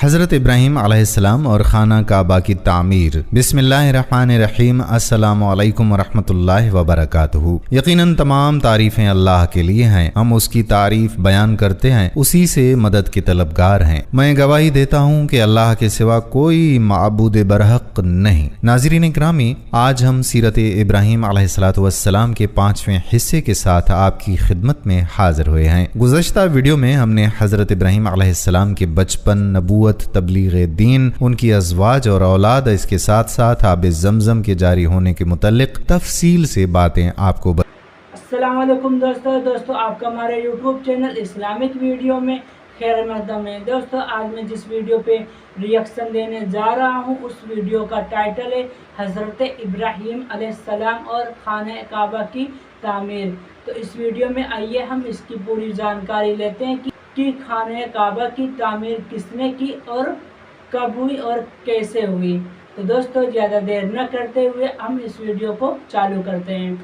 حضرت ابراہیم علیہ السلام اور خانہ کعبہ کی تعمیر۔ بسم اللہ الرحمن الرحیم۔ السلام علیکم ورحمۃ اللہ وبرکاتہ۔ یقیناً تمام تعریفیں اللہ کے لیے ہیں، ہم اس کی تعریف بیان کرتے ہیں، اسی سے مدد کے طلبگار ہیں۔ میں گواہی دیتا ہوں کہ اللہ کے سوا کوئی معبود برحق نہیں۔ ناظرین اکرامی، آج ہم سیرت ابراہیم علیہ السلام کے 5ویں حصے کے ساتھ آپ کی خدمت میں حاضر ہوئے ہیں۔ گزشتہ ویڈیو میں ہم نے حضرت ابراہیم علیہ السلام کے بچپن، نبوت، تبلیغ دین، ان کی ازواج اور اولاد، اس کے ساتھ ساتھ آب زمزم کے جاری ہونے کے متعلق تفصیل سے باتیں آپ کو السلام علیکم دوستو آپ کا ہمارے یوٹیوب چینل اسلامک ویڈیو میں خیر مقدم ہے۔ دوستو آج میں جس ویڈیو پہ ریئیکشن دینے جا رہا ہوں اس ویڈیو کا ٹائٹل ہے حضرت ابراہیم علیہ السلام اور خانہ کعبہ کی تعمیر۔ تو اس ویڈیو میں آئیے ہم اس کی پوری جانکاری لیتے ہیں کہ خانہ کعبہ کی تعمیر کس نے کی اور کب ہوئی اور کیسے ہوئی۔ تو دوستو زیادہ دیر نہ کرتے ہوئے ہم اس ویڈیو کو چالو کرتے ہیں۔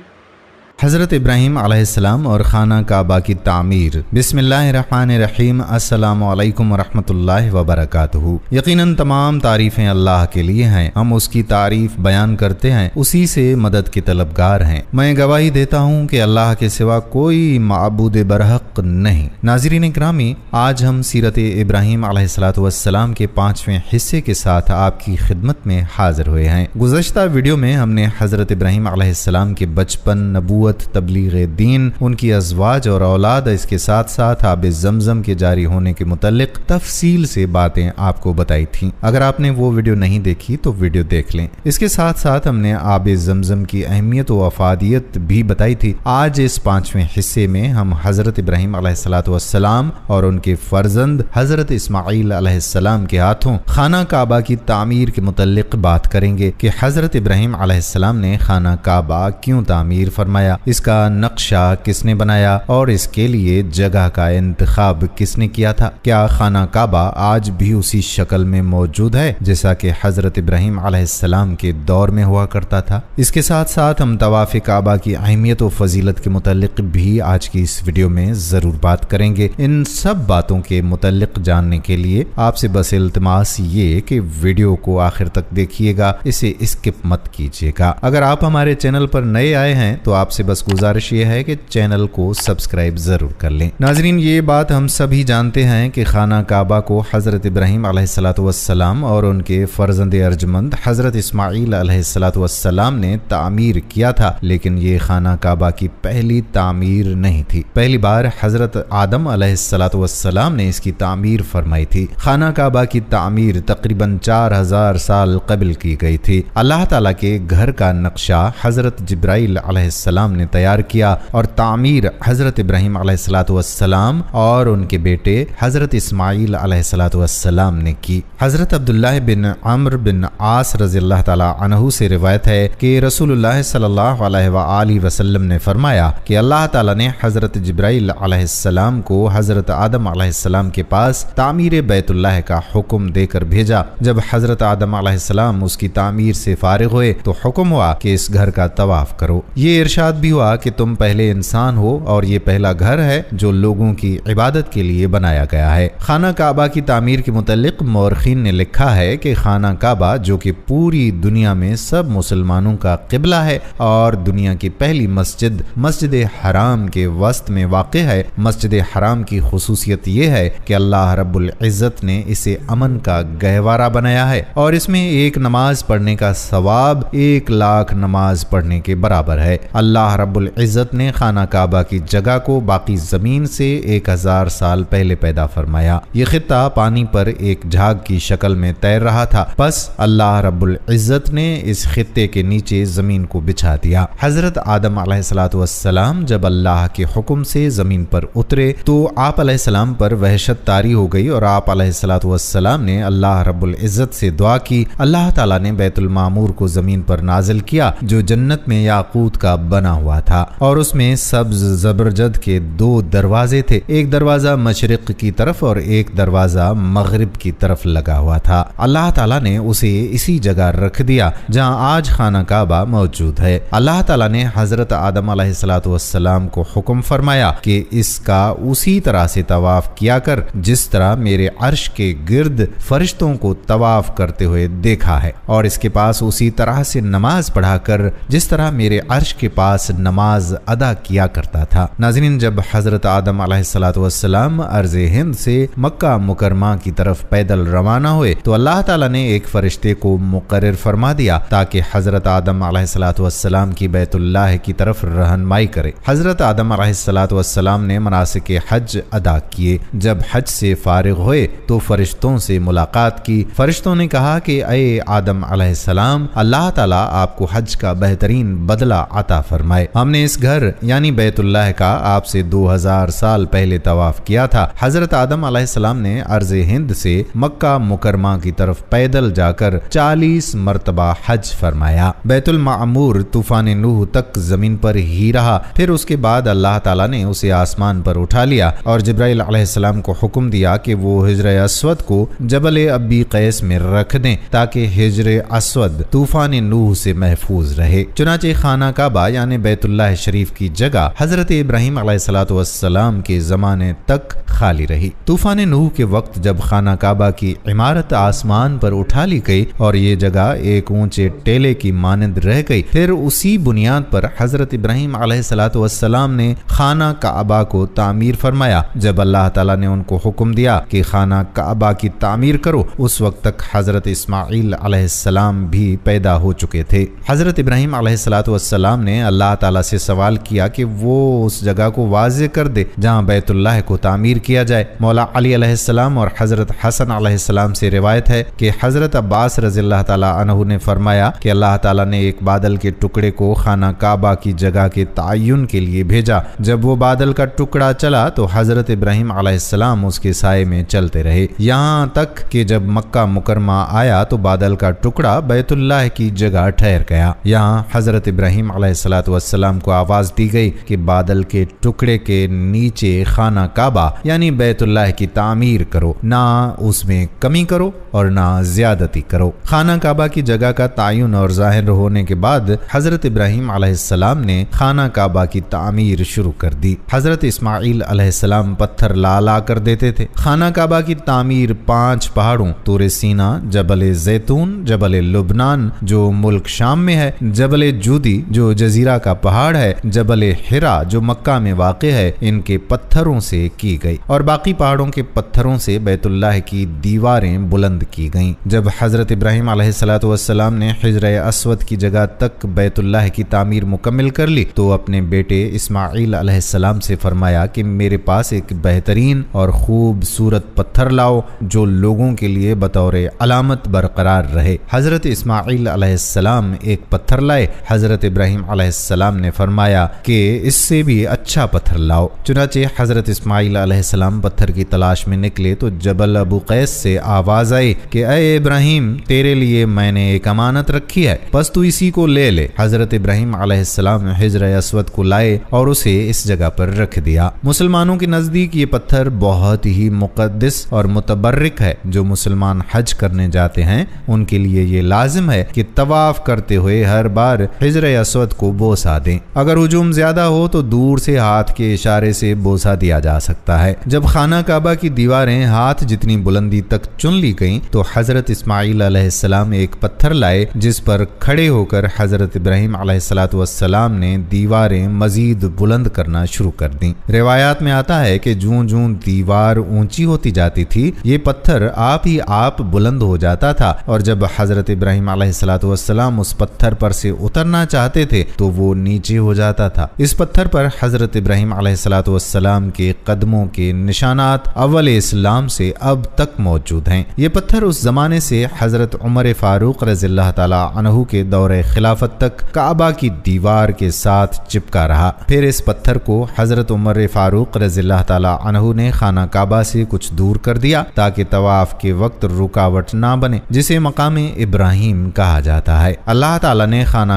حضرت ابراہیم علیہ السلام اور خانہ کعبہ کی تعمیر۔ بسم اللہ الرحمن الرحیم۔ السلام علیکم ورحمۃ اللہ وبرکاتہ۔ یقیناً تمام تعریفیں اللہ کے لیے ہیں، ہم اس کی تعریف بیان کرتے ہیں، اسی سے مدد کے طلبگار ہیں۔ میں گواہی دیتا ہوں کہ اللہ کے سوا کوئی معبود برحق نہیں۔ ناظرین اکرامی، آج ہم سیرت ابراہیم علیہ السلام کے 5ویں حصے کے ساتھ آپ کی خدمت میں حاضر ہوئے ہیں۔ گزشتہ ویڈیو میں ہم نے حضرت ابراہیم علیہ السلام کے بچپن، نبوت، تبلیغ دین، ان کی ازواج اور اولاد، اس کے ساتھ ساتھ آب زمزم کے جاری ہونے کے متعلق تفصیل سے باتیں آپ کو بتائی تھیں۔ اگر آپ نے وہ ویڈیو نہیں دیکھی تو ویڈیو دیکھ لیں۔ اس کے ساتھ ساتھ ہم نے آب زمزم کی اہمیت و افادیت بھی بتائی تھی۔ آج اس 5ویں حصے میں ہم حضرت ابراہیم علیہ السلام اور ان کے فرزند حضرت اسماعیل علیہ السلام کے ہاتھوں خانہ کعبہ کی تعمیر کے متعلق بات کریں گے کہ حضرت ابراہیم علیہ السلام نے خانہ کعبہ کیوں تعمیر فرمایا، اس کا نقشہ کس نے بنایا اور اس کے لیے جگہ کا انتخاب کس نے کیا تھا۔ کیا خانہ کعبہ آج بھی اسی شکل میں موجود ہے جیسا کہ حضرت ابراہیم علیہ السلام کے دور میں ہوا کرتا تھا۔ اس کے ساتھ ساتھ ہم طواف کعبہ کی اہمیت و فضیلت کے متعلق بھی آج کی اس ویڈیو میں ضرور بات کریں گے۔ ان سب باتوں کے متعلق جاننے کے لیے آپ سے بس التماس یہ کہ ویڈیو کو آخر تک دیکھیے گا، اسے اسکپ مت کیجیے گا۔ اگر آپ ہمارے چینل پر نئے آئے ہیں تو آپ سے بس گزارش یہ ہے کہ چینل کو سبسکرائب ضرور کر لیں۔ ناظرین، یہ بات ہم سبھی جانتے ہیں کہ خانہ کعبہ کو حضرت ابراہیم علیہ السلام اور ان کے فرزند ارجمند حضرت اسماعیل علیہ السلام نے تعمیر کیا تھا، لیکن یہ خانہ کعبہ کی پہلی تعمیر نہیں تھی۔ پہلی بار حضرت آدم علیہ السلام نے اس کی تعمیر فرمائی تھی۔ خانہ کعبہ کی تعمیر تقریباً 4000 سال قبل کی گئی تھی۔ اللہ تعالیٰ کے گھر کا نقشہ حضرت جبرائیل علیہ السلام نے تیار کیا اور تعمیر حضرت ابراہیم علیہ السلام اور ان کے بیٹے حضرت اسماعیل علیہ السلام نے کی۔ حضرت عبداللہ بن عمرو بن عاص رضی اللہ تعالیٰ عنہ سے روایت ہے کہ رسول اللہ صلی اللہ علیہ وآلہ وسلم نے فرمایا کہ اللہ تعالیٰ نے حضرت جبرائیل علیہ السلام کو حضرت آدم علیہ السلام کے پاس تعمیر بیت اللہ کا حکم دے کر بھیجا۔ جب حضرت آدم علیہ السلام اس کی تعمیر سے فارغ ہوئے تو حکم ہوا کہ اس گھر کا طواف کرو۔ یہ ارشاد بھی ہوا کہ تم پہلے انسان ہو اور یہ پہلا گھر ہے جو لوگوں کی عبادت کے لیے بنایا گیا ہے۔ خانہ کعبہ کی تعمیر کے متعلق مورخین نے لکھا ہے کہ خانہ کعبہ جو کہ پوری دنیا میں سب مسلمانوں کا قبلہ ہے اور دنیا کی پہلی مسجد حرام کے وسط میں واقع ہے۔ مسجد حرام کی خصوصیت یہ ہے کہ اللہ رب العزت نے اسے امن کا گہوارہ بنایا ہے اور اس میں ایک نماز پڑھنے کا ثواب 1,00,000 نماز پڑھنے کے برابر ہے۔ اللہ رب العزت نے خانہ کعبہ کی جگہ کو باقی زمین سے 1000 سال پہلے پیدا فرمایا۔ یہ خطہ پانی پر ایک جھاگ کی شکل میں تیر رہا تھا، پس اللہ رب العزت نے اس خطے کے نیچے زمین کو بچھا دیا۔ حضرت آدم علیہ السلام جب اللہ کے حکم سے زمین پر اترے تو آپ علیہ السلام پر وحشت طاری ہو گئی اور آپ علیہ السلام نے اللہ رب العزت سے دعا کی۔ اللہ تعالیٰ نے بیت المعمور کو زمین پر نازل کیا جو جنت میں یاقوت کا بنا ہوا ہوا تھا اور اس میں سبز زبرجد کے 2 دروازے تھے، ایک دروازہ مشرق کی طرف اور ایک دروازہ مغرب کی طرف لگا ہوا تھا۔ اللہ تعالیٰ نے اسے اسی جگہ رکھ دیا جہاں آج خانہ کعبہ موجود ہے۔ اللہ تعالیٰ نے حضرت آدم علیہ السلام کو حکم فرمایا کہ اس کا اسی طرح سے طواف کیا کر جس طرح میرے عرش کے گرد فرشتوں کو طواف کرتے ہوئے دیکھا ہے، اور اس کے پاس اسی طرح سے نماز پڑھا کر جس طرح میرے عرش کے پاس نماز ادا کیا کرتا تھا۔ ناظرین، جب حضرت آدم علیہ السلام ارض ہند سے مکہ مکرمہ کی طرف پیدل روانہ ہوئے تو اللہ تعالیٰ نے ایک فرشتے کو مقرر فرما دیا تاکہ حضرت آدم علیہ السلام کی بیت اللہ کی طرف رہنمائی کرے۔ حضرت آدم علیہ السلام نے مناسک حج ادا کیے۔ جب حج سے فارغ ہوئے تو فرشتوں سے ملاقات کی۔ فرشتوں نے کہا کہ اے آدم علیہ السلام، اللہ تعالیٰ آپ کو حج کا بہترین بدلہ عطا فرمائے۔ ہم نے اس گھر یعنی بیت اللہ کا آپ سے 2000 سال پہلے طواف کیا تھا۔ حضرت آدم علیہ السلام نے ارض ہند سے مکہ مکرمہ کی طرف پیدل جا کر 40 مرتبہ حج فرمایا۔ بیت المعمور طوفان نوح تک زمین پر ہی رہا، پھر اس کے بعد اللہ تعالیٰ نے اسے آسمان پر اٹھا لیا اور جبرائیل علیہ السلام کو حکم دیا کہ وہ حجر اسود کو جبل ابی قیس میں رکھ دیں تاکہ حجر اسود طوفان نوح سے محفوظ رہے۔ چنانچہ خانہ کعبہ یعنی بیت اللہ شریف کی جگہ حضرت ابراہیم علیہ السلام کے زمانے تک خالی رہی۔ طوفان نوح کے وقت جب خانہ کعبہ کی عمارت آسمان پر اٹھا لی گئی اور یہ جگہ ایک اونچے ٹیلے کی مانند رہ گئی، پھر اسی بنیاد پر حضرت ابراہیم علیہ السلام نے خانہ کعبہ کو تعمیر فرمایا۔ جب اللہ تعالیٰ نے ان کو حکم دیا کہ خانہ کعبہ کی تعمیر کرو، اس وقت تک حضرت اسماعیل علیہ السلام بھی پیدا ہو چکے تھے۔ حضرت ابراہیم علیہ السلام نے اللہ تعالیٰ سے سوال کیا کہ وہ اس جگہ کو واضح کر دے جہاں بیت اللہ کو تعمیر کیا جائے۔ مولا علی علیہ السلام اور حضرت حسن علیہ السلام سے روایت ہے کہ حضرت عباس رضی اللہ تعالیٰ عنہ نے فرمایا کہ اللہ تعالیٰ نے ایک بادل کے ٹکڑے کو خانہ کعبہ کی جگہ کے تعین کے لیے بھیجا۔ جب وہ بادل کا ٹکڑا چلا تو حضرت ابراہیم علیہ السلام اس کے سائے میں چلتے رہے، یہاں تک کہ جب مکہ مکرمہ آیا تو بادل کا ٹکڑا بیت اللہ کی جگہ ٹھہر گیا۔ یہاں حضرت ابراہیم علیہ السلام کو آواز دی گئی کہ بادل کے ٹکڑے کے نیچے خانہ کعبہ یعنی بیت اللہ کی تعمیر کرو، نہ اس میں کمی کرو اور نہ زیادتی کرو۔ خانہ کعبہ کی جگہ کا تعین اور ظاہر ہونے کے بعد حضرت ابراہیم علیہ السلام نے خانہ کعبہ کی تعمیر شروع کر دی۔ حضرت اسماعیل علیہ السلام پتھر لا کر دیتے تھے۔ خانہ کعبہ کی تعمیر 5 پہاڑوں طور سینا، جبل زیتون، جبل لبنان جو ملک شام میں ہے، جبل جودی جو جزیرہ کا پہاڑ ہے، جبل حرا جو مکہ میں واقع ہے، ان کے پتھروں سے کی گئی اور باقی پہاڑوں کے پتھروں سے بیت اللہ کی دیواریں بلند کی گئیں۔ جب حضرت ابراہیم علیہ السلام نے حجر اسود کی جگہ تک بیت اللہ کی تعمیر مکمل کر لی تو اپنے بیٹے اسماعیل علیہ السلام سے فرمایا کہ میرے پاس ایک بہترین اور خوبصورت پتھر لاؤ جو لوگوں کے لیے بطور علامت برقرار رہے۔ حضرت اسماعیل علیہ السلام ایک پتھر لائے۔ حضرت ابراہیم علیہ السلام نے فرمایا کہ اس سے بھی اچھا پتھر لاؤ۔ چنانچہ حضرت اسماعیل علیہ السلام پتھر کی تلاش میں نکلے تو جبل ابو قیس سے آواز آئی کہ اے ابراہیم، تیرے لیے میں نے ایک امانت رکھی ہے، بس تو اسی کو لے لے۔ حضرت ابراہیم علیہ السلام حجر اسود کو لائے اور اسے اس جگہ پر رکھ دیا۔ مسلمانوں کے نزدیک یہ پتھر بہت ہی مقدس اور متبرک ہے۔ جو مسلمان حج کرنے جاتے ہیں ان کے لیے یہ لازم ہے کہ طواف کرتے ہوئے ہر بار حجر اسود کو بوسہ دیں۔ اگر ہجوم زیادہ ہو تو دور سے ہاتھ کے اشارے سے بوسہ دیا جا سکتا ہے۔ جب خانہ کعبہ کی دیواریں ہاتھ جتنی بلندی تک چن لی گئیں تو حضرت اسماعیل علیہ السلام ایک پتھر لائے جس پر کھڑے ہو کر حضرت ابراہیم علیہ السلام نے دیواریں مزید بلند کرنا شروع کر دیں۔ روایات میں آتا ہے کہ جوں جوں دیوار اونچی ہوتی جاتی تھی یہ پتھر آپ ہی آپ بلند ہو جاتا تھا، اور جب حضرت ابراہیم علیہ السلام اس پتھر پر سے اترنا چاہتے تھے تو وہ نیچے ہو جاتا تھا۔ اس پتھر پر حضرت ابراہیم علیہ السلام کے قدموں کے نشانات اول اسلام سے اب تک موجود ہیں۔ یہ پتھر اس زمانے سے حضرت عمر فاروق رضی اللہ تعالی عنہ کے دور خلافت تک کعبہ کی دیوار کے ساتھ چپکا رہا۔ پھر اس پتھر کو حضرت عمر فاروق رضی اللہ تعالی عنہ نے خانہ کعبہ سے کچھ دور کر دیا تاکہ طواف کے وقت رکاوٹ نہ بنے، جسے مقام ابراہیم کہا جاتا ہے۔ اللہ تعالی نے خانہ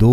2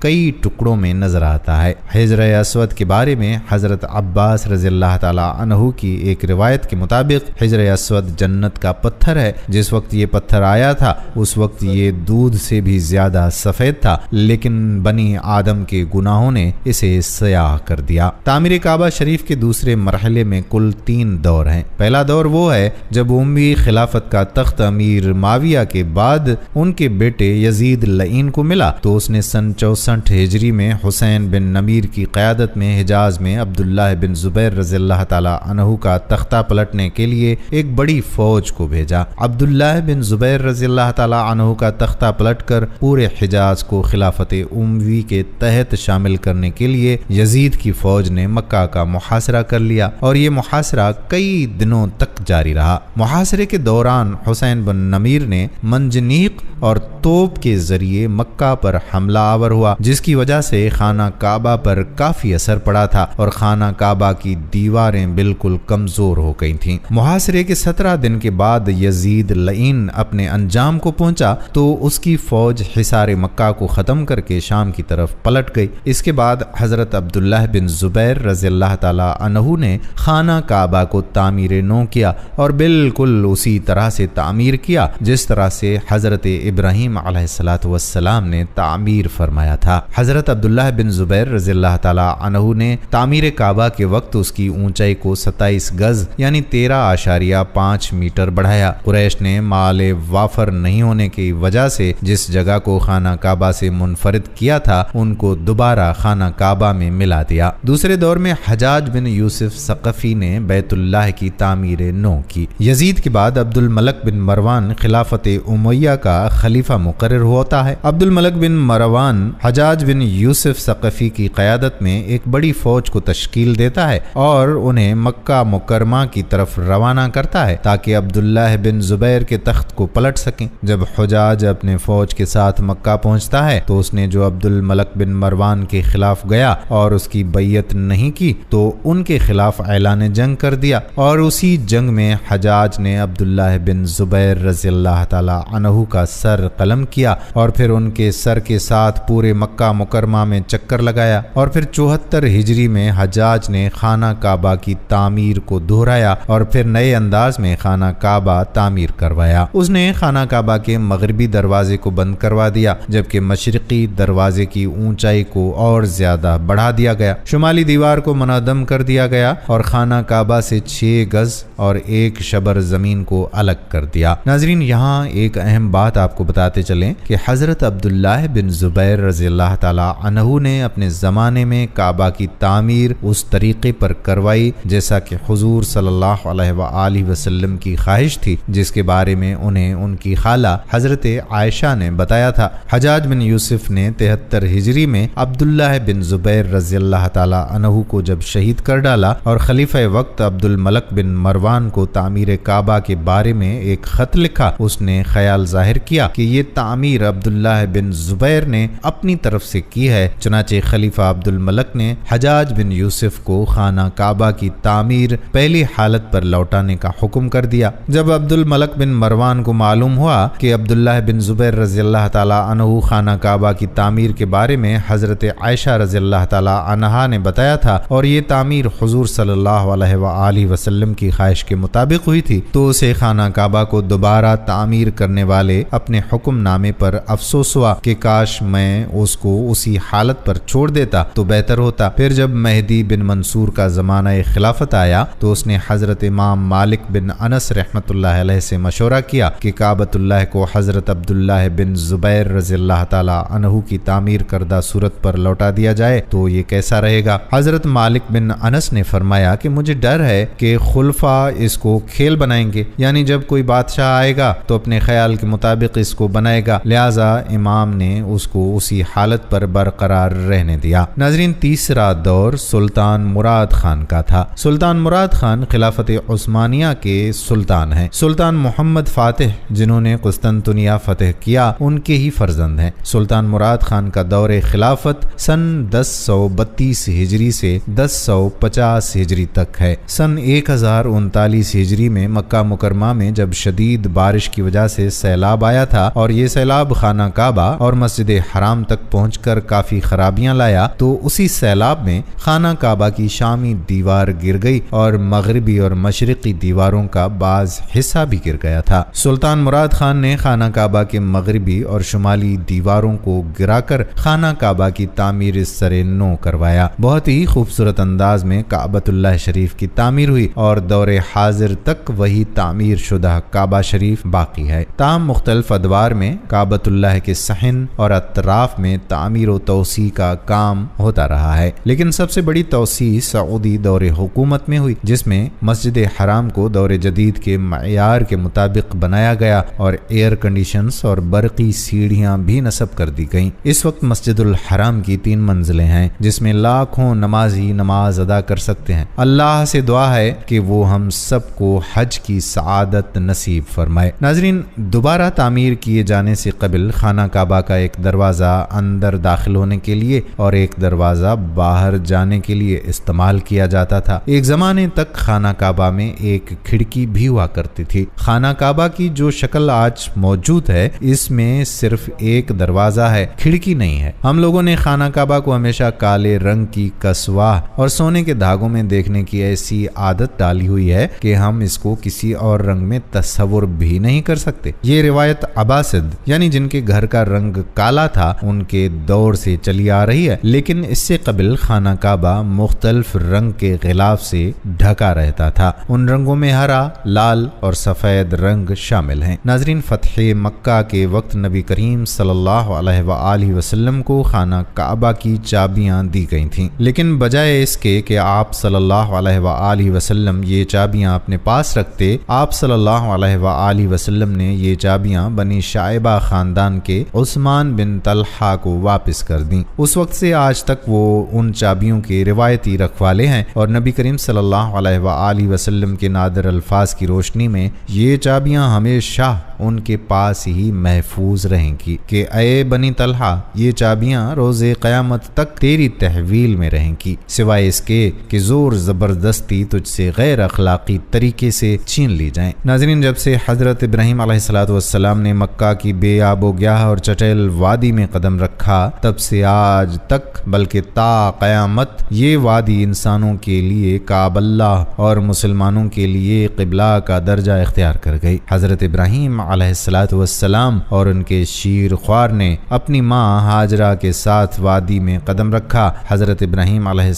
کئی ٹکڑوں میں نظر آتا ہے۔ حجر اسود کے بارے میں حضرت عباس رضی اللہ تعالی عنہ کی ایک روایت کے مطابق حجر اسود جنت کا پتھر ہے۔ جس وقت یہ پتھر آیا تھا اس وقت یہ دودھ سے بھی زیادہ سفید تھا، لیکن بنی آدم کے گناہوں نے اسے سیاہ کر دیا۔ تعمیر کعبہ شریف کے دوسرے مرحلے میں کل 3 دور ہیں۔ پہلا دور وہ ہے جب اموی خلافت کا تخت امیر معاویہ کے بعد ان کے بیٹے یزید لعین کو ملا تو اس نے سن 64 ہجری میں حسین بن نمیر کی قیادت میں حجاز میں عبداللہ بن زبیر رضی اللہ تعالی عنہ کا تختہ پلٹنے کے لیے ایک بڑی فوج کو بھیجا۔ عبداللہ بن زبیر رضی اللہ تعالی عنہ کا تختہ پلٹ کر پورے حجاز کو خلافت اموی کے تحت شامل کرنے کے لیے یزید کی فوج نے مکہ کا محاصرہ کر لیا اور یہ محاصرہ کئی دنوں تک جاری رہا۔ محاصرے کے دوران حسین بن نمیر نے منجنیق اور توپ کے ذریعے مکہ پر حملہ آور ہوا، جس کی وجہ سے خانہ کعبہ پر کافی اثر پڑا تھا اور خانہ کعبہ کی دیواریں بالکل کمزور ہو گئی تھیں۔ محاصرے کے 17 دن کے بعد یزید لعین اپنے انجام کو پہنچا تو اس کی فوج حصار مکہ کو ختم کر کے شام کی طرف پلٹ گئی۔ اس کے بعد حضرت عبداللہ بن زبیر رضی اللہ تعالی عنہ نے خانہ کعبہ کو تعمیر نو کیا اور بالکل اسی طرح سے تعمیر کیا جس طرح سے حضرت ابراہیم علیہ السلام نے تعمیر فرمایا تھا۔ حضرت عبداللہ بن زبیر رضی اللہ تعالی عنہ نے تعمیر کعبہ کے وقت اس کی اونچائی کو 27 گز یعنی 13.5 میٹر بڑھایا۔ قریش نے مال وافر نہیں ہونے کی وجہ سے جس جگہ کو خانہ کعبہ سے منفرد کیا تھا ان کو دوبارہ خانہ کعبہ میں ملا دیا۔ دوسرے دور میں حجاج بن یوسف ثقفی نے بیت اللہ کی تعمیر نو کی۔ یزید کے بعد عبد الملک بن مروان خلافت امیہ کا خلیفہ مقرر ہوتا ہے۔ عبد الملک بن مروان حجاج بن یوسف ثقفی کی قیادت میں ایک بڑی فوج کو تشکیل دیتا ہے اور انہیں مکہ مکرمہ کی طرف روانہ کرتا ہے تاکہ عبداللہ بن زبیر کے تخت کو پلٹ سکیں۔ جب حجاج اپنے فوج کے ساتھ مکہ پہنچتا ہے تو اس نے جو عبد الملک بن مروان کے خلاف گیا اور اس کی بیعت نہیں کی تو ان کے خلاف اعلان جنگ کر دیا اور اسی جنگ میں حجاج نے عبداللہ بن زبیر رضی اللہ تعالی عنہ کا سر قلم کیا اور پھر ان کے سر کے ساتھ پورے مکہ مکرمہ میں چکر لگایا اور پھر 74 ہجری میں حجاج نے خانہ کعبہ کی تعمیر کو دہرایا اور پھر نئے انداز میں خانہ کعبہ تعمیر کروایا۔ اس نے خانہ کعبہ کے مغربی دروازے کو بند کروا دیا جبکہ مشرقی دروازے کی اونچائی کو اور زیادہ بڑھا دیا گیا۔ شمالی دیوار کو منہدم کر دیا گیا اور خانہ کعبہ سے 6 گز اور 1 شبر زمین کو الگ کر دیا۔ ناظرین، یہاں ایک اہم بات آپ کو بتاتے چلیں کہ حضرت عبداللہ بن زبیر رضی اللہ تعالی عنہ نے اپنے زمانے میں کعبہ کی تعمیر اس طریقے پر کروائی جیسا کہ حضور صلی اللہ علیہ وآلہ وسلم کی خواہش تھی، جس کے بارے میں انہیں ان کی خالہ حضرت عائشہ نے بتایا تھا۔ حجاج بن یوسف نے 73 ہجری میں عبداللہ بن زبیر رضی اللہ تعالی عنہ کو جب شہید کر ڈالا اور خلیفہ وقت عبد الملک بن مروان کو تعمیر کعبہ کے بارے میں ایک خط لکھا۔ اس نے خیال ظاہر کیا کہ یہ تعمیر عبداللہ بن زبیر نے اپنی طرف سے کی ہے، چنانچہ خلیفہ عبد الملک نے حجاج بن یوسف کو خانہ کعبہ کی تعمیر پہلی حالت پر لوٹانے کا حکم کر دیا۔ جب عبد الملک بن مروان کو معلوم ہوا کہ عبداللہ بن زبیر رضی اللہ تعالی عنہ خانہ کعبہ کی تعمیر کے بارے میں حضرت عائشہ رضی اللہ تعالی عنہا نے بتایا تھا اور یہ تعمیر حضور صلی اللہ علیہ وآلہ وسلم کی خواہش کے مطابق ہوئی تھی، تو اسے خانہ کعبہ کو دوبارہ تعمیر کرنے والے اپنے حکم نامے پر افسوس ہوا کہ کاش میں اس کو اسی حالت پر چھوڑ دیتا تو بہتر ہوتا۔ پھر جب مہدی بن منصور کا زمانہ خلافت آیا تو اس نے حضرت امام مالک بن انس رحمۃ اللہ علیہ سے مشورہ کیا کہ کعبۃ اللہ کو حضرت عبداللہ بن زبیر رضی اللہ تعالی عنہ کی تعمیر کردہ صورت پر لوٹا دیا جائے تو یہ کیسا رہے گا؟ حضرت مالک بن انس نے فرمایا کہ مجھے ڈر ہے کہ خلفاء اس کو کھیل بنائیں گے، یعنی جب کوئی بادشاہ آئے گا تو اپنے خیال کے مطابق اس کو بنائے گا، لہذا امام نے اس کو اسی حالت پر برقرار رہنے دیا۔ ناظرین، تیسرا دور سلطان مراد خان کا تھا۔ سلطان مراد خان خلافت عثمانیہ کے سلطان ہیں۔ سلطان محمد فاتح جنہوں نے قسطنطنیہ فتح کیا ان کے ہی فرزند ہیں۔ سلطان مراد خان کا دور خلافت سن 1032 ہجری سے 1050 ہجری تک ہے۔ سن 1039 ہجری میں مکہ مکرمہ میں جب شدید بارش کی وجہ سے سیلاب آیا تھا اور یہ سیلاب خانہ کعبہ اور مسجد حرام تک تک پہنچ کر کافی خرابیاں لایا تو اسی سیلاب میں خانہ کعبہ کی شامی دیوار گر گئی اور مغربی اور مشرقی دیواروں کا بعض حصہ بھی گر گیا تھا۔ سلطان مراد خان نے خانہ کعبہ کے مغربی اور شمالی دیواروں کو گرا کر خانہ کعبہ کی تعمیر اس سر نو کروایا۔ بہت ہی خوبصورت انداز میں کعبۃ اللہ شریف کی تعمیر ہوئی اور دور حاضر تک وہی تعمیر شدہ کعبہ شریف باقی ہے۔ تاہم مختلف ادوار میں کعبۃ اللہ کے صحن اور اطراف میں تعمیر و توسیع کا کام ہوتا رہا ہے، لیکن سب سے بڑی توسیع سعودی دور حکومت میں ہوئی، جس میں مسجد حرام کو دور جدید کے معیار کے مطابق بنایا گیا اور ایئر کنڈیشنز اور برقی سیڑھیاں بھی نصب کر دی گئیں۔ اس وقت مسجد الحرام کی 3 منزلیں ہیں جس میں لاکھوں نمازی نماز ادا کر سکتے ہیں۔ اللہ سے دعا ہے کہ وہ ہم سب کو حج کی سعادت نصیب فرمائے۔ ناظرین، دوبارہ تعمیر کیے جانے سے قبل خانہ کعبہ کا ایک دروازہ اندر داخل ہونے کے لیے اور ایک دروازہ باہر جانے کے لیے استعمال کیا جاتا تھا۔ ایک زمانے تک خانہ کعبہ میں ایک کھڑکی بھی ہوا کرتی تھی۔ خانہ کعبہ کی جو شکل آج موجود ہے اس میں صرف ایک دروازہ ہے، کھڑکی نہیں ہے۔ ہم لوگوں نے خانہ کعبہ کو ہمیشہ کالے رنگ کی کسوہ اور سونے کے دھاگوں میں دیکھنے کی ایسی عادت ڈالی ہوئی ہے کہ ہم اس کو کسی اور رنگ میں تصور بھی نہیں کر سکتے۔ یہ روایت عباسد یعنی جن کے گھر کا رنگ کالا تھا ان کے دور سے چلی آ رہی ہے، لیکن اس سے قبل خانہ کعبہ مختلف رنگ کے غلاف سے ڈھکا رہتا تھا۔ ان رنگوں میں ہرا، لال اور سفید رنگ شامل ہیں۔ ناظرین، فتح مکہ کے وقت نبی کریم صلی اللہ علیہ وآلہ وسلم کو خانہ کعبہ کی چابیاں دی گئی تھیں، لیکن بجائے اس کے کہ آپ صلی اللہ علیہ وآلہ وسلم یہ چابیاں اپنے پاس رکھتے، آپ صلی اللہ علیہ وآلہ وسلم نے یہ چابیاں بنی شائبہ خاندان کے عثمان بن طلحہ کو واپس کر دیں۔ اس وقت سے آج تک وہ ان چابیوں کے روایتی رکھوالے ہیں اور نبی کریم صلی اللہ علیہ وآلہ وسلم کے نادر الفاظ کی روشنی میں یہ چابیاں ہمیشہ ان کے پاس ہی محفوظ رہیں گی کہ اے بنی طلحہ، یہ چابیاں روز قیامت تک تیری تحویل میں رہیں گی، سوائے اس کے کہ زور زبردستی تجھ سے غیر اخلاقی طریقے سے چھین لی جائیں۔ ناظرین، جب سے حضرت ابراہیم علیہ السلام نے مکہ کی بے آب و گیاہ اور چٹیل وادی میں قدم رکھا، تب سے آج تک بلکہ تا قیامت یہ وادی انسانوں کے لیے کعبہ اللہ اور مسلمانوں کے لیے قبلہ کا درجہ اختیار کر گئی۔ حضرت ابراہیم علیہ السلام اور ان کے شیر خوار نے اپنی ماں ہاجرہ کے ساتھ وادی میں قدم رکھا۔ حضرت ابراہیم علیہ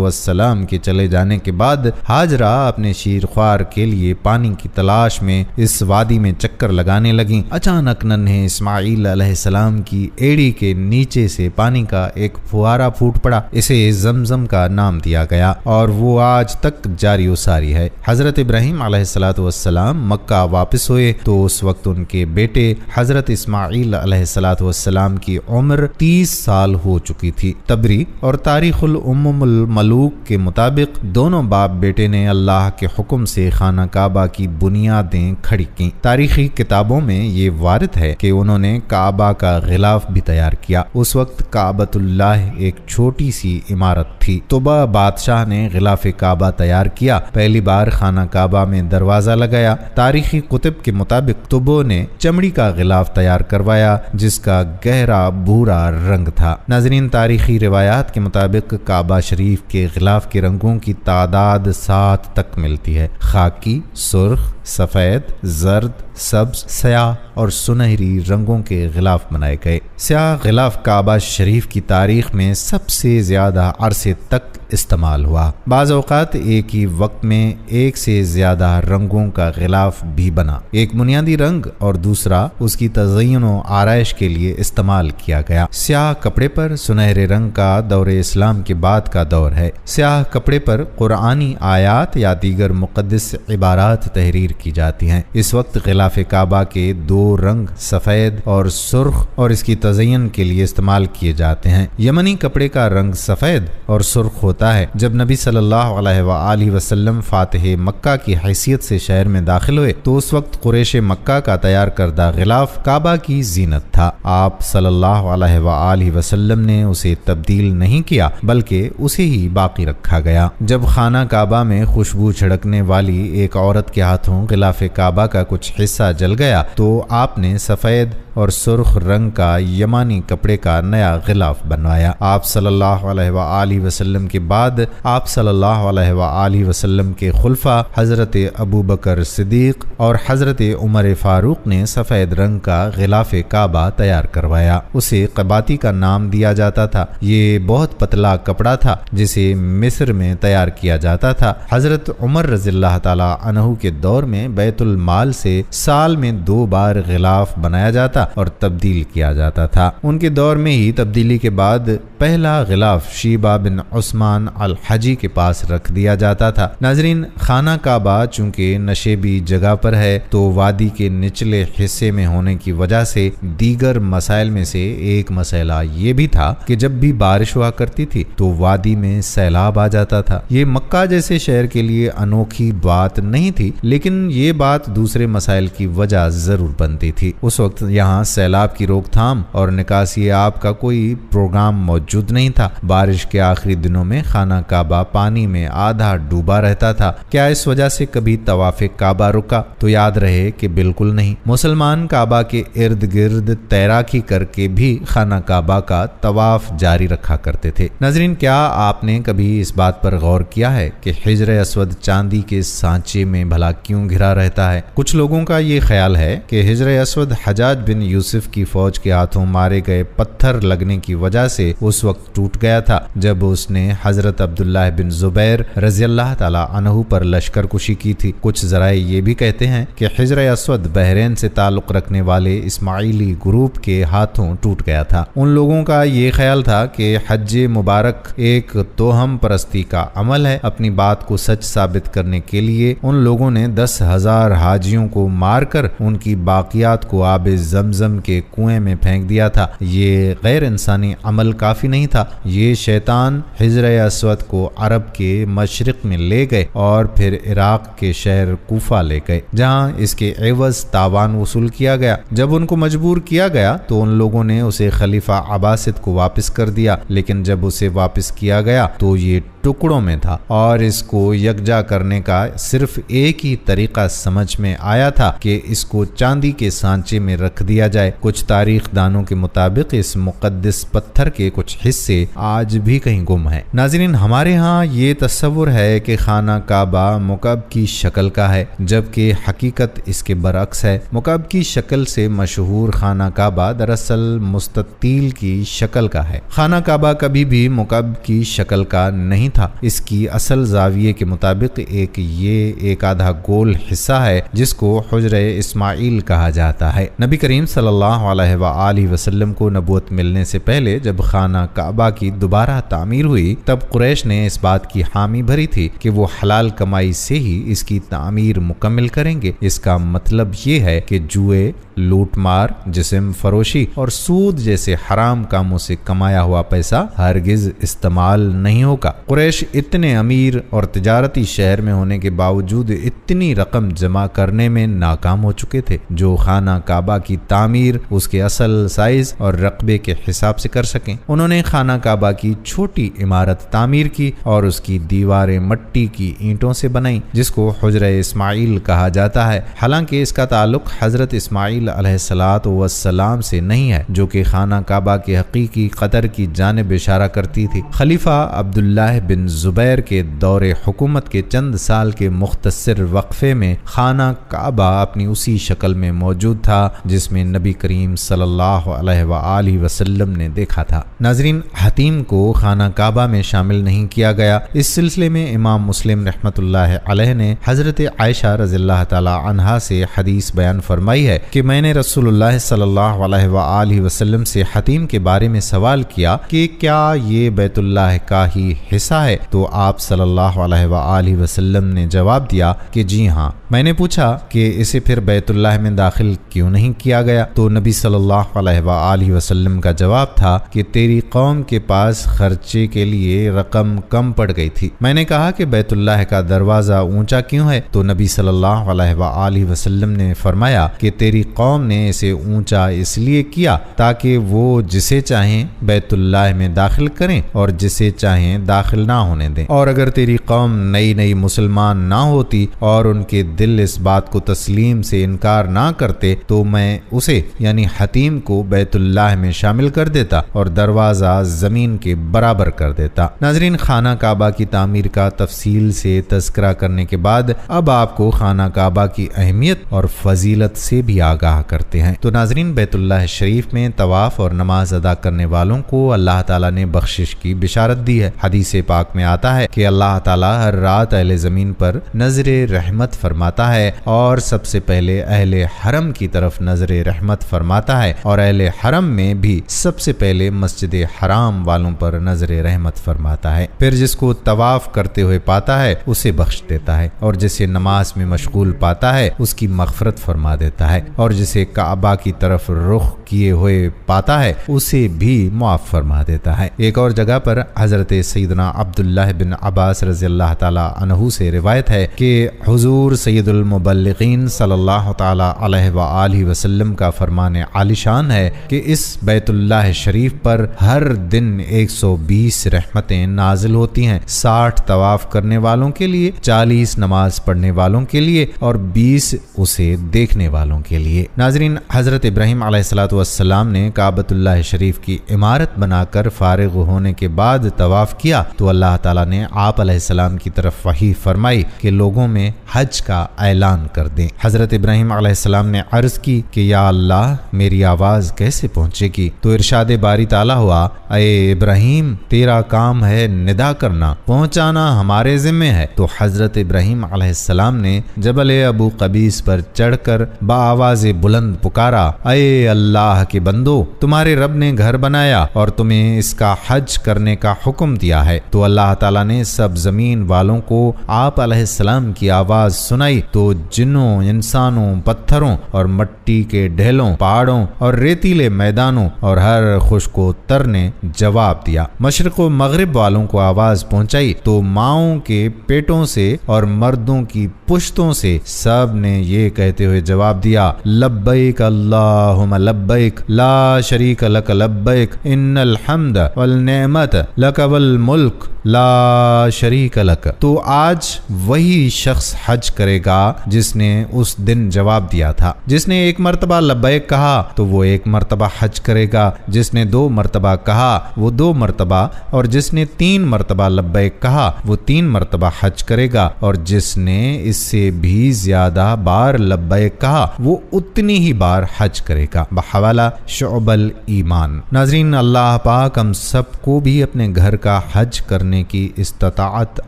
السلام کے چلے جانے کے بعد ہاجرہ اپنے شیر خوار کے لیے پانی کی تلاش میں اس وادی میں چکر لگانے لگیں۔ اچانک ننھے اسماعیل علیہ السلام کی ایڑی کے نیچے سے پانی کا ایک فوارہ پھوٹ پڑا، اسے زمزم کا نام دیا گیا اور وہ آج تک جاری و ساری ہے۔ حضرت ابراہیم علیہ السلام مکہ واپس ہوئے تو اس وقت ان کے بیٹے حضرت اسماعیل علیہ السلام کی عمر 30 سال ہو چکی تھی۔ تبری اور تاریخ الامم الملوک کے مطابق دونوں باپ بیٹے نے اللہ کے حکم سے خانہ کعبہ کی بنیادیں کھڑی کی۔ تاریخی کتابوں میں یہ وارد ہے کہ انہوں نے کعبہ کا غلاف بھی تیار کیا۔ اس وقت کعبۃ اللہ ایک چھوٹی سی عمارت تھی۔ طبع بادشاہ نے غلاف کعبہ تیار کیا، پہلی بار خانہ کعبہ میں دروازہ لگایا۔ تاریخی کتب کے مطابق طبع نے چمڑی کا غلاف تیار کروایا جس کا گہرا بھورا رنگ تھا۔ ناظرین، تاریخی روایات کے مطابق کعبہ شریف کے غلاف کے رنگوں کی تعداد 7 تک ملتی ہے۔ خاکی، سرخ، سفید، زرد، سبز، سیاہ اور سنہری رنگوں کے غلاف بنائے گئے۔ سیاہ غلاف کعبہ شریف کی تاریخ میں سب سے زیادہ عرصے تک استعمال ہوا۔ بعض اوقات ایک ہی وقت میں ایک سے زیادہ رنگوں کا غلاف بھی بنا، ایک بنیادی رنگ اور دوسرا اس کی تزئین و آرائش کے لیے استعمال کیا گیا۔ سیاہ کپڑے پر سنہرے رنگ کا دور اسلام کے بعد کا دور ہے۔ سیاہ کپڑے پر قرآنی آیات یا دیگر مقدس عبارات تحریر کی جاتی ہیں۔ اس وقت غلاف کعبہ کے 2 رنگ سفید اور سرخ اور اس کی تزئین کے لیے استعمال کیے جاتے ہیں۔ یمنی کپڑے کا رنگ سفید اور سرخ ہوتا ہے۔ جب نبی صلی اللہ علیہ وآلہ وسلم فاتح مکہ کی حیثیت سے شہر میں داخل ہوئے تو اس وقت قریش مکہ کا تیار کردہ غلاف کعبہ کی زینت تھا۔ آپ صلی اللہ علیہ وآلہ وسلم نے اسے تبدیل نہیں کیا بلکہ اسے ہی باقی رکھا گیا۔ جب خانہ کعبہ میں خوشبو چھڑکنے والی ایک عورت کے ہاتھوں غلاف کعبہ کا کچھ حصہ حصہ جل گیا تو آپ نے سفید اور سرخ رنگ کا یمانی کپڑے کا نیا غلاف بنوایا۔ آپ صلی اللہ علیہ وآلہ وسلم کے بعد آپ صلی اللہ علیہ وآلہ وسلم کے خلفاء حضرت ابو بکر صدیق اور حضرت عمر فاروق نے سفید رنگ کا غلاف کعبہ تیار کروایا۔ اسے قباتی کا نام دیا جاتا تھا۔ یہ بہت پتلا کپڑا تھا جسے مصر میں تیار کیا جاتا تھا۔ حضرت عمر رضی اللہ تعالی عنہ کے دور میں بیت المال سے سال میں 2 بار غلاف بنایا جاتا اور تبدیل کیا جاتا تھا۔ ان کے دور میں ہی تبدیلی کے بعد پہلا غلاف شیبہ بن عثمان الحجی کے پاس رکھ دیا جاتا تھا۔ ناظرین، خانہ کعبہ چونکہ نشیبی جگہ پر ہے تو وادی کے نچلے حصے میں ہونے کی وجہ سے دیگر مسائل میں سے ایک مسئلہ یہ بھی تھا کہ جب بھی بارش ہوا کرتی تھی تو وادی میں سیلاب آ جاتا تھا۔ یہ مکہ جیسے شہر کے لیے انوکھی بات نہیں تھی، لیکن یہ بات دوسرے مسائل کی وجہ ضرور بنتی تھی۔ اس وقت یہاں سیلاب کی روک تھام اور نکاسی آب کا کوئی پروگرام موجود نہیں تھا۔ بارش کے آخری دنوں میں خانہ کعبہ پانی میں آدھا ڈوبا رہتا تھا۔ کیا اس وجہ سے کبھی طواف کعبہ رکا؟ تو یاد رہے کہ بالکل نہیں۔ مسلمان کعبہ کے ارد گرد تیراکی کر کے بھی خانہ کعبہ کا طواف جاری رکھا کرتے تھے۔ ناظرین، کیا آپ نے کبھی اس بات پر غور کیا ہے کہ حجر اسود چاندی کے سانچے میں بھلا کیوں گھرا رہتا ہے؟ کچھ لوگوں کا یہ خیال ہے کہ حجر اسود حجاج بن یوسف کی فوج کے ہاتھوں مارے گئے پتھر لگنے کی وجہ سے اس وقت ٹوٹ گیا تھا جب اس نے حضرت عبداللہ بن زبیر رضی اللہ تعالی عنہ پر لشکر کشی کی تھی۔ کچھ ذرائع یہ بھی کہتے ہیں کہ حجر اسود بحرین سے تعلق رکھنے والے اسماعیلی گروپ کے ہاتھوں ٹوٹ گیا تھا۔ ان لوگوں کا یہ خیال تھا کہ حج مبارک ایک توہم پرستی کا عمل ہے۔ اپنی بات کو سچ ثابت کرنے کے لیے ان لوگوں نے 10,000 حاجیوں کو مار کر ان کی باقیات کو آب زمزم کے کنویں میں پھینک دیا تھا۔ یہ غیر انسانی عمل کافی نہیں تھا۔ یہ شیطان حجر اسود کو عرب کے مشرق میں لے گئے اور پھر عراق کے شہر کوفہ لے گئے جہاں اس کے عوض تاوان وصول کیا گیا۔ جب ان کو مجبور کیا گیا تو ان لوگوں نے اسے خلیفہ عباسد کو واپس کر دیا، لیکن جب اسے واپس کیا گیا تو یہ ٹکڑوں میں تھا اور اس کو یکجا کرنے کا صرف ایک ہی طریقہ سمجھ میں آیا تھا کہ اس کو چاندی کے سانچے میں رکھ دیا جائے۔ کچھ تاریخ دانوں کے مطابق اس مقدس پتھر کے کچھ حصے آج بھی کہیں گم ہیں۔ ناظرین، ہمارے ہاں یہ تصور ہے کہ خانہ کعبہ مکعب کی شکل کا ہے، جبکہ حقیقت اس کے برعکس ہے۔ مکعب کی شکل سے مشہور خانہ کعبہ دراصل مستطیل کی شکل کا ہے۔ خانہ کعبہ کبھی بھی مکعب کی شکل کا نہیں تھا۔ اس کی اصل زاویے کے مطابق ایک آدھا گول حصہ ہے جس کو حجر اسماعیل کہا جاتا ہے۔ نبی کریم صلی اللہ علیہ وآلہ وسلم کو نبوت ملنے سے پہلے جب خانہ کعبہ کی دوبارہ تعمیر ہوئی تب قریش نے اس بات کی حامی بھری تھی کہ وہ حلال کمائی سے ہی اس کی تعمیر مکمل کریں گے۔ اس کا مطلب یہ ہے کہ جوئے، لوٹ مار، جسم فروشی اور سود جیسے حرام کاموں سے کمایا ہوا پیسہ ہرگز استعمال نہیں ہوگا۔ قریش اتنے امیر اور تجارتی شہر میں ہونے کے باوجود اتنی رقم جمع کرنے میں ناکام ہو چکے تھے جو خانہ کعبہ کی تعمیر اس کے اصل سائز اور رقبے کے حساب سے کر سکیں۔ انہوں نے خانہ کعبہ کی چھوٹی عمارت تعمیر کی اور اس کی دیواریں مٹی کی اینٹوں سے بنائیں جس کو حجر اسماعیل کہا جاتا ہے۔ حالانکہ اس کا تعلق حضرت اسماعیل علیہ السلام سے نہیں ہے جو کہ خانہ کعبہ کے حقیقی قدر کی جانب اشارہ کرتی تھی۔ خلیفہ عبداللہ بن زبیر کے دور حکومت کے چند سال کے مختصر وقفے میں خانہ کعبہ اپنی اسی شکل میں موجود تھا جس میں نبی کریم صلی اللہ علیہ وآلہ وسلم نے دیکھا تھا۔ ناظرین، حتیم کو خانہ کعبہ میں شامل نہیں کیا گیا۔ اس سلسلے میں امام مسلم رحمۃ اللہ علیہ نے حضرت عائشہ رضی اللہ تعالی عنہا سے حدیث بیان فرمائی ہے کہ میں نے رسول اللہ صلی اللہ علیہ وآلہ وسلم سے حتیم کے بارے میں سوال کیا کہ کیا یہ بیت اللہ کا ہی حصہ ہے؟ تو آپ صلی اللہ علیہ وآلہ وسلم نے جواب دیا کہ جی ہاں۔ میں نے پوچھا کہ اسے پھر بیت اللہ میں داخل کیوں نہیں کیا گیا؟ تو نبی صلی اللہ علیہ وآلہ وسلم کا جواب تھا کہ تیری قوم کے پاس خرچے کے لیے رقم کم پڑ گئی تھی۔ میں نے کہا کہ بیت اللہ کا دروازہ اونچا کیوں ہے؟ تو نبی صلی اللہ علیہ وآلہ وسلم نے فرمایا کہ تیری قوم نے اسے اونچا اس لیے کیا تاکہ وہ جسے چاہیں بیت اللہ میں داخل کریں اور جسے چاہیں داخل نہ ہونے دیں، اور اگر تیری قوم نئی مسلمان نہ ہوتی اور ان کے دل اس بات کو تسلیم سے انکار نہ کرتے تو میں اسے یعنی حتیم کو بیت اللہ میں شامل کر دیتا اور دروازہ زمین کے برابر کر دیتا۔ ناظرین، خانہ کعبہ کی تعمیر کا تفصیل سے تذکرہ کرنے کے بعد اب آپ کو خانہ کعبہ کی اہمیت اور فضیلت سے بھی آگاہ کرتے ہیں۔ تو ناظرین، بیت اللہ شریف میں طواف اور نماز ادا کرنے والوں کو اللہ تعالیٰ نے بخشش کی بشارت دی ہے۔ حدیث پاک میں آتا ہے کہ اللہ تعالیٰ ہر رات اہل زمین پر نظر رحمت فرماتا ہے اور سب سے پہلے اہل حرم کی طرف نظر رحمت فرماتا ہے، اور اہل حرم میں بھی سب سے پہلے مسجد حرام والوں پر نظر رحمت فرماتا ہے۔ پھر جس کو طواف کرتے ہوئے پاتا ہے اسے بخش دیتا ہے، اور جسے نماز میں مشغول پاتا ہے اس کی مغفرت فرما دیتا ہے، اور جسے کعبہ کی طرف رخ کیے ہوئے پاتا ہے اسے بھی معاف فرما دیتا ہے۔ ایک اور جگہ پر حضرت سیدنا عبداللہ بن عباس رضی اللہ تعالی عنہ سے روایت ہے کہ حضور سید المبلغین صلی اللہ تعالی علیہ وآلہ وسلم کا فرمان عالی شان ہے کہ اس بیت اللہ شریف پر ہر دن 120 رحمتیں نازل ہوتی ہیں، 60 طواف کرنے والوں کے لیے، 40 نماز پڑھنے والوں کے لیے اور 20 اسے دیکھنے والوں کے لیے۔ ناظرین، حضرت ابراہیم علیہ السلام نے کعبۃ اللہ شریف کی عمارت بنا کر فارغ ہونے کے بعد طواف کیا تو اللہ تعالیٰ نے آپ علیہ السلام کی طرف وحی فرمائی کہ لوگوں میں حج کا اعلان کر دیں۔ حضرت ابراہیم علیہ السلام نے عرض کی کہ یا اللہ، میری آواز کیسے پہنچے گی؟ تو ارشاد باری تعالیٰ ہوا، اے ابراہیم، تیرا کام ہے ندا کرنا، پہنچانا ہمارے ذمہ ہے۔ تو حضرت ابراہیم علیہ السلام نے جبل ابو قبیس پر چڑھ کر بآواز بلند پکارا، اے اللہ کے بندو، تمہارے رب نے گھر بنایا اور تمہیں اس کا حج کرنے کا حکم دیا ہے۔ تو اللہ تعالیٰ نے سب زمین والوں کو آپ علیہ السلام کی آواز سنائی تو جنوں، انسانوں، پتھروں اور مٹی کے ڈھیلوں، پہاڑوں اور ریتیلے میدانوں اور ہر خشک و تر نے جواب دیا۔ مشرق و مغرب والوں کو آواز پہنچائی تو ماؤں کے پیٹوں سے اور مردوں کی پشتوں سے سب نے یہ کہتے ہوئے جواب دیا، لبیک اللہم لبیک لا شریک لک لبیک ان الحمد والنعمت لک والملک لا شریک لک۔ تو آج وہی شخص حج کرے گا جس نے اس دن جواب دیا تھا۔ جس نے ایک مرتبہ لبیک کہا تو وہ ایک مرتبہ حج کرے گا، جس نے 2 مرتبہ کہا وہ 2 مرتبہ، اور جس نے 3 مرتبہ لبیک کہا وہ 3 مرتبہ حج کرے گا، اور جس نے اس سے بھی زیادہ بار لبیک کہا وہ اتنی ہی بار حج کرے گا، بحوالہ شعب الایمان۔ ناظرین، اللہ پاک ہم سب کو بھی اپنے گھر کا حج کرنے کی استطاعت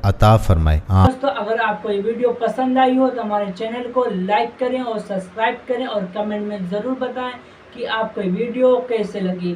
عطا فرمائے۔ دوستو، اگر آپ کو یہ ویڈیو پسند آئی ہو تو ہمارے چینل کو لائک کریں اور سبسکرائب کریں اور کمنٹ میں ضرور بتائیں کہ آپ کو یہ ویڈیو کیسے لگی۔